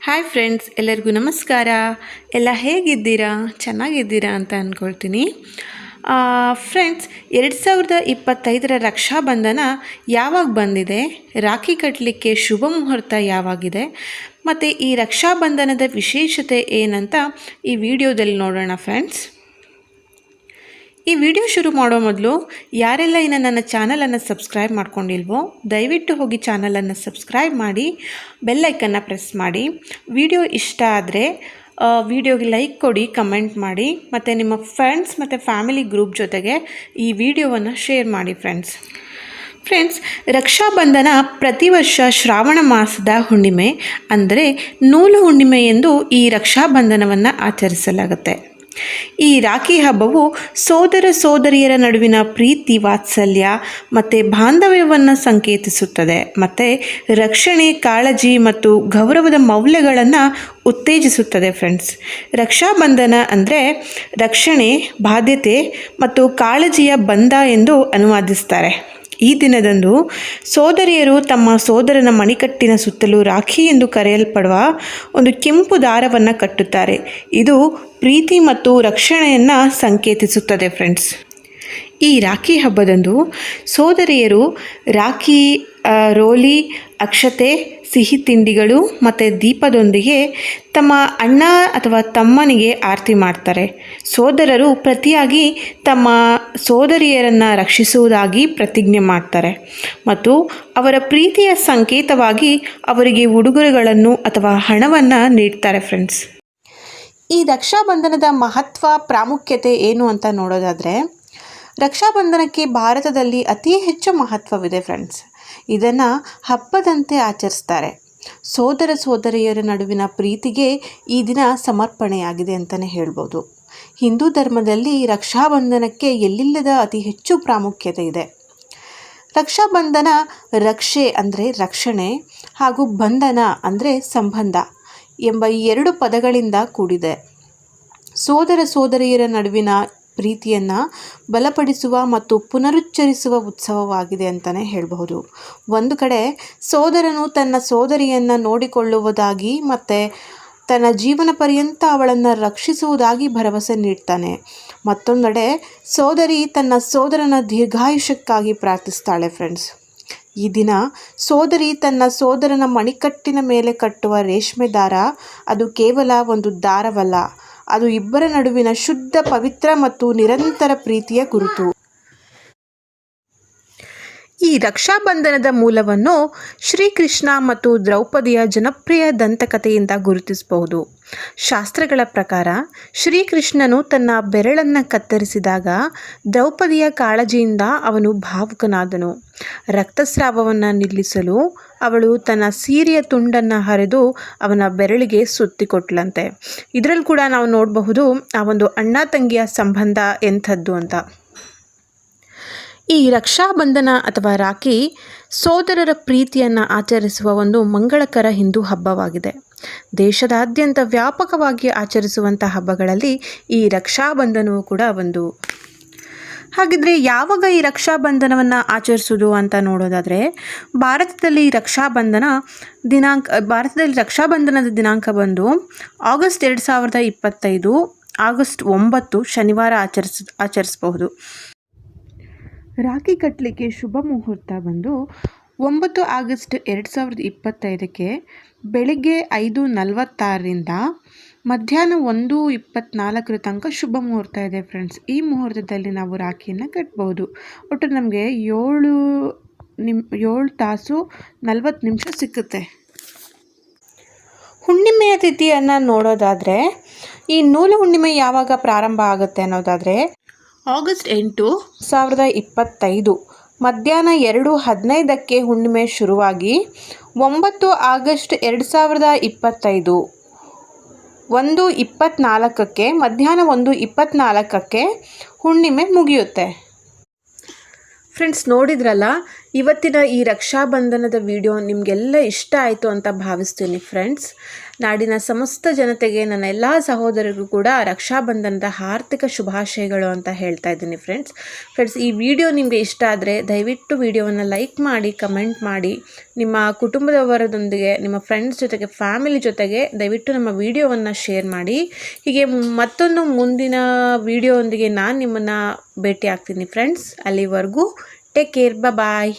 Hi friends, ಎಲ್ಲರಿಗೂ ನಮಸ್ಕಾರ. ಎಲ್ಲ ಹೇಗಿದ್ದೀರಾ? ಚೆನ್ನಾಗಿದ್ದೀರಾ ಅಂತ ಅಂದ್ಕೊಳ್ತೀನಿ. ಫ್ರೆಂಡ್ಸ್, 2025ರ ರಕ್ಷಾಬಂಧನ ಯಾವಾಗ ಬಂದಿದೆ, ರಾಖಿ ಕಟ್ಟಲಿಕ್ಕೆ ಶುಭ ಮುಹೂರ್ತ ಯಾವಾಗಿದೆ, ಮತ್ತು ಈ ರಕ್ಷಾಬಂಧನದ ವಿಶೇಷತೆ ಏನಂತ ಈ ವಿಡಿಯೋದಲ್ಲಿ ನೋಡೋಣ ಫ್ರೆಂಡ್ಸ್. ಈ ವಿಡಿಯೋ ಶುರು ಮಾಡೋ ಮೊದಲು ಯಾರೆಲ್ಲ ಇನ್ನು ನನ್ನ ಚಾನಲನ್ನು ಸಬ್ಸ್ಕ್ರೈಬ್ ಮಾಡ್ಕೊಂಡಿಲ್ವೋ ದಯವಿಟ್ಟು ಹೋಗಿ ಚಾನಲನ್ನು ಸಬ್ಸ್ಕ್ರೈಬ್ ಮಾಡಿ, ಬೆಲ್ಲೈಕನ್ನು ಪ್ರೆಸ್ ಮಾಡಿ. ವಿಡಿಯೋ ಇಷ್ಟ ಆದರೆ ವಿಡಿಯೋಗೆ ಲೈಕ್ ಕೊಡಿ, ಕಮೆಂಟ್ ಮಾಡಿ, ಮತ್ತು ನಿಮ್ಮ ಫ್ರೆಂಡ್ಸ್ ಮತ್ತು ಫ್ಯಾಮಿಲಿ ಗ್ರೂಪ್ ಜೊತೆಗೆ ಈ ವಿಡಿಯೋವನ್ನು ಶೇರ್ ಮಾಡಿ ಫ್ರೆಂಡ್ಸ್. ರಕ್ಷಾಬಂಧನ ಪ್ರತಿ ವರ್ಷ ಶ್ರಾವಣ ಮಾಸದ ಹುಣ್ಣಿಮೆ ಅಂದರೆ ನೂಲು ಹುಣ್ಣಿಮೆ ಎಂದು ಈ ರಕ್ಷಾಬಂಧನವನ್ನು ಆಚರಿಸಲಾಗುತ್ತೆ. ಈ ರಾಖಿ ಹಬ್ಬವು ಸೋದರ ಸೋದರಿಯರ ನಡುವಿನ ಪ್ರೀತಿ, ವಾತ್ಸಲ್ಯ ಮತ್ತು ಬಾಂಧವ್ಯವನ್ನು ಸಂಕೇತಿಸುತ್ತದೆ ಮತ್ತು ರಕ್ಷಣೆ, ಕಾಳಜಿ ಮತ್ತು ಗೌರವದ ಮೌಲ್ಯಗಳನ್ನು ಉತ್ತೇಜಿಸುತ್ತದೆ ಫ್ರೆಂಡ್ಸ್. ರಕ್ಷಾಬಂಧನ ಅಂದರೆ ರಕ್ಷಣೆ, ಬಾಧ್ಯತೆ ಮತ್ತು ಕಾಳಜಿಯ ಬಂಧ ಎಂದು ಅನುವಾದಿಸ್ತಾರೆ. ಈ ದಿನದಂದು ಸೋದರಿಯರು ತಮ್ಮ ಸೋದರನ ಮಣಿಕಟ್ಟಿನ ಸುತ್ತಲೂ ರಾಖಿ ಎಂದು ಕರೆಯಲ್ಪಡುವ ಒಂದು ಕೆಂಪು ದಾರವನ್ನು ಕಟ್ಟುತ್ತಾರೆ. ಇದು ಪ್ರೀತಿ ಮತ್ತು ರಕ್ಷಣೆಯನ್ನು ಸಂಕೇತಿಸುತ್ತದೆ ಫ್ರೆಂಡ್ಸ್. ಈ ರಾಖಿ ಹಬ್ಬದಂದು ಸೋದರಿಯರು ರಾಖಿ, ರೋಲಿ, ಅಕ್ಷತೆ, ಸಿಹಿ ತಿಂಡಿಗಳು ಮತ್ತು ದೀಪದೊಂದಿಗೆ ತಮ್ಮ ಅಣ್ಣ ಅಥವಾ ತಮ್ಮನಿಗೆ ಆರತಿ ಮಾಡ್ತಾರೆ. ಸೋದರರು ಪ್ರತಿಯಾಗಿ ತಮ್ಮ ಸೋದರಿಯರನ್ನು ರಕ್ಷಿಸುವುದಾಗಿ ಪ್ರತಿಜ್ಞೆ ಮಾಡ್ತಾರೆ ಮತ್ತು ಅವರ ಪ್ರೀತಿಯ ಸಂಕೇತವಾಗಿ ಅವರಿಗೆ ಉಡುಗೊರೆಗಳನ್ನು ಅಥವಾ ಹಣವನ್ನು ನೀಡ್ತಾರೆ ಫ್ರೆಂಡ್ಸ್. ಈ ರಕ್ಷಾಬಂಧನದ ಮಹತ್ವ, ಪ್ರಾಮುಖ್ಯತೆ ಏನು ಅಂತ ನೋಡೋದಾದರೆ, ರಕ್ಷಾಬಂಧನಕ್ಕೆ ಭಾರತದಲ್ಲಿ ಅತಿ ಹೆಚ್ಚು ಮಹತ್ವವಿದೆ ಫ್ರೆಂಡ್ಸ್. ಇದನ್ನು ಹಬ್ಬದಂತೆ ಆಚರಿಸ್ತಾರೆ. ಸೋದರ ಸೋದರಿಯರ ನಡುವಿನ ಪ್ರೀತಿಗೆ ಈ ದಿನ ಸಮರ್ಪಣೆಯಾಗಿದೆ ಅಂತಲೇ ಹೇಳ್ಬೋದು. ಹಿಂದೂ ಧರ್ಮದಲ್ಲಿ ರಕ್ಷಾಬಂಧನಕ್ಕೆ ಎಲ್ಲಿಲ್ಲದ ಅತಿ ಹೆಚ್ಚು ಪ್ರಾಮುಖ್ಯತೆ ಇದೆ. ರಕ್ಷಾಬಂಧನ ರಕ್ಷೆ ಅಂದರೆ ರಕ್ಷಣೆ ಹಾಗೂ ಬಂಧನ ಅಂದರೆ ಸಂಬಂಧ ಎಂಬ ಈ ಎರಡು ಪದಗಳಿಂದ ಕೂಡಿದೆ. ಸೋದರ ಸೋದರಿಯರ ನಡುವಿನ ಪ್ರೀತಿಯನ್ನು ಬಲಪಡಿಸುವ ಮತ್ತು ಪುನರುಚ್ಚರಿಸುವ ಉತ್ಸವವಾಗಿದೆ ಅಂತಲೇ ಹೇಳಬಹುದು. ಒಂದು ಕಡೆ ಸೋದರನು ತನ್ನ ಸೋದರಿಯನ್ನು ನೋಡಿಕೊಳ್ಳುವುದಾಗಿ ಮತ್ತು ತನ್ನ ಜೀವನ ಪರ್ಯಂತ ಅವಳನ್ನು ರಕ್ಷಿಸುವುದಾಗಿ ಭರವಸೆ ನೀಡ್ತಾನೆ. ಮತ್ತೊಂದೆಡೆ ಸೋದರಿ ತನ್ನ ಸೋದರನ ದೀರ್ಘಾಯುಷ್ಯಕ್ಕಾಗಿ ಪ್ರಾರ್ಥಿಸ್ತಾಳೆ ಫ್ರೆಂಡ್ಸ್. ಈ ದಿನ ಸೋದರಿ ತನ್ನ ಸೋದರನ ಮಣಿಕಟ್ಟಿನ ಮೇಲೆ ಕಟ್ಟುವ ರೇಷ್ಮೆ ದಾರ, ಅದು ಕೇವಲ ಒಂದು ದಾರವಲ್ಲ, ಅದು ಇಬ್ಬರ ನಡುವಿನ ಶುದ್ಧ, ಪವಿತ್ರ ಮತ್ತು ನಿರಂತರ ಪ್ರೀತಿಯ ಗುರುತು. ಈ ರಕ್ಷಾಬಂಧನದ ಮೂಲವನ್ನು ಶ್ರೀಕೃಷ್ಣ ಮತ್ತು ದ್ರೌಪದಿಯ ಜನಪ್ರಿಯ ದಂತಕಥೆಯಿಂದ ಗುರುತಿಸಬಹುದು. ಶಾಸ್ತ್ರಗಳ ಪ್ರಕಾರ ಶ್ರೀಕೃಷ್ಣನು ತನ್ನ ಬೆರಳನ್ನು ಕತ್ತರಿಸಿದಾಗ ದ್ರೌಪದಿಯ ಕಾಳಜಿಯಿಂದ ಅವನು ಭಾವುಕನಾದನು. ರಕ್ತಸ್ರಾವವನ್ನು ನಿಲ್ಲಿಸಲು ಅವಳು ತನ್ನ ಸೀರೆಯ ತುಂಡನ್ನು ಹರಿದು ಅವನ ಬೆರಳಿಗೆ ಸುತ್ತಿಕೊಟ್ಲಂತೆ. ಇದರಲ್ಲಿ ಕೂಡ ನಾವು ನೋಡಬಹುದು ಆ ಒಂದು ಅಣ್ಣ ತಂಗಿಯ ಸಂಬಂಧ ಎಂಥದ್ದು ಅಂತ. ಈ ರಕ್ಷಾಬಂಧನ ಅಥವಾ ರಾಖಿ ಸೋದರರ ಪ್ರೀತಿಯನ್ನು ಆಚರಿಸುವ ಒಂದು ಮಂಗಳಕರ ಹಿಂದೂ ಹಬ್ಬವಾಗಿದೆ. ದೇಶದಾದ್ಯಂತ ವ್ಯಾಪಕವಾಗಿ ಆಚರಿಸುವಂಥ ಹಬ್ಬಗಳಲ್ಲಿ ಈ ರಕ್ಷಾಬಂಧನವು ಕೂಡ ಒಂದು. ಹಾಗಿದ್ರೆ ಯಾವಾಗ ಈ ರಕ್ಷಾಬಂಧನವನ್ನು ಆಚರಿಸೋದು ಅಂತ ನೋಡೋದಾದರೆ, ಭಾರತದಲ್ಲಿ ರಕ್ಷಾಬಂಧನದ ದಿನಾಂಕ ಬಂದು ಆಗಸ್ಟ್ 2025 ಆಗಸ್ಟ್ 9 ಶನಿವಾರ ಆಚರಿಸಬಹುದು. ರಾಖಿ ಕಟ್ಟಲಿಕ್ಕೆ ಶುಭ ಮುಹೂರ್ತ ಬಂದು 9 ಆಗಸ್ಟ್ 2025ಕ್ಕೆ ಬೆಳಿಗ್ಗೆ 5:46ರಿಂದ ಮಧ್ಯಾಹ್ನ 1:24 ತನಕ ಶುಭ ಮುಹೂರ್ತ ಇದೆ ಫ್ರೆಂಡ್ಸ್. ಈ ಮುಹೂರ್ತದಲ್ಲಿ ನಾವು ರಾಖಿಯನ್ನು ಕಟ್ಬೋದು. ಒಟ್ಟು ನಮಗೆ 7 ತಾಸು 40 ನಿಮಿಷ ಸಿಕ್ಕುತ್ತೆ. ಹುಣ್ಣಿಮೆಯ ತಿಥಿಯನ್ನು ನೋಡೋದಾದರೆ, ಈ ನೂಲು ಹುಣ್ಣಿಮೆ ಯಾವಾಗ ಪ್ರಾರಂಭ ಆಗುತ್ತೆ ಅನ್ನೋದಾದರೆ ಆಗಸ್ಟ್ 8, 2025 ಮಧ್ಯಾಹ್ನ 2:15ಕ್ಕೆ ಹುಣ್ಣಿಮೆ ಶುರುವಾಗಿ 9 ಆಗಸ್ಟ್ 2025 1:24ಕ್ಕೆ ಮಧ್ಯಾಹ್ನ 1:24ಕ್ಕೆ ಹುಣ್ಣಿಮೆ ಮುಗಿಯುತ್ತೆ. ಫ್ರೆಂಡ್ಸ್, ನೋಡಿದ್ರಲ್ಲ ಇವತ್ತಿನ ಈ ರಕ್ಷಾಬಂಧನದ ವಿಡಿಯೋ ನಿಮಗೆಲ್ಲ ಇಷ್ಟ ಆಯಿತು ಅಂತ ಭಾವಿಸ್ತೀನಿ ಫ್ರೆಂಡ್ಸ್. ನಾಡಿನ ಸಮಸ್ತ ಜನತೆಗೆ, ನನ್ನ ಎಲ್ಲ ಸಹೋದರರಿಗೂ ಕೂಡ ರಕ್ಷಾಬಂಧನದ ಆರ್ಥಿಕ ಶುಭಾಶಯಗಳು ಅಂತ ಹೇಳ್ತಾ ಇದ್ದೀನಿ ಫ್ರೆಂಡ್ಸ್. ಈ ವಿಡಿಯೋ ನಿಮಗೆ ಇಷ್ಟ ಆದರೆ ದಯವಿಟ್ಟು ವಿಡಿಯೋವನ್ನು ಲೈಕ್ ಮಾಡಿ, ಕಮೆಂಟ್ ಮಾಡಿ, ನಿಮ್ಮ ಕುಟುಂಬದವರದೊಂದಿಗೆ, ನಿಮ್ಮ ಫ್ರೆಂಡ್ಸ್ ಜೊತೆಗೆ, ಫ್ಯಾಮಿಲಿ ಜೊತೆಗೆ ದಯವಿಟ್ಟು ನಮ್ಮ ವಿಡಿಯೋವನ್ನು ಶೇರ್ ಮಾಡಿ. ಹೀಗೆ ಮತ್ತೊಂದು ಮುಂದಿನ ವಿಡಿಯೋ ಒಂದಿಗೆ ನಾನು ನಿಮ್ಮನ್ನು ಭೇಟಿ ಆಗ್ತೀನಿ ಫ್ರೆಂಡ್ಸ್. ಅಲ್ಲಿವರೆಗೂ ಟೇಕ್ ಕೇರ್, ಬಾಯ್.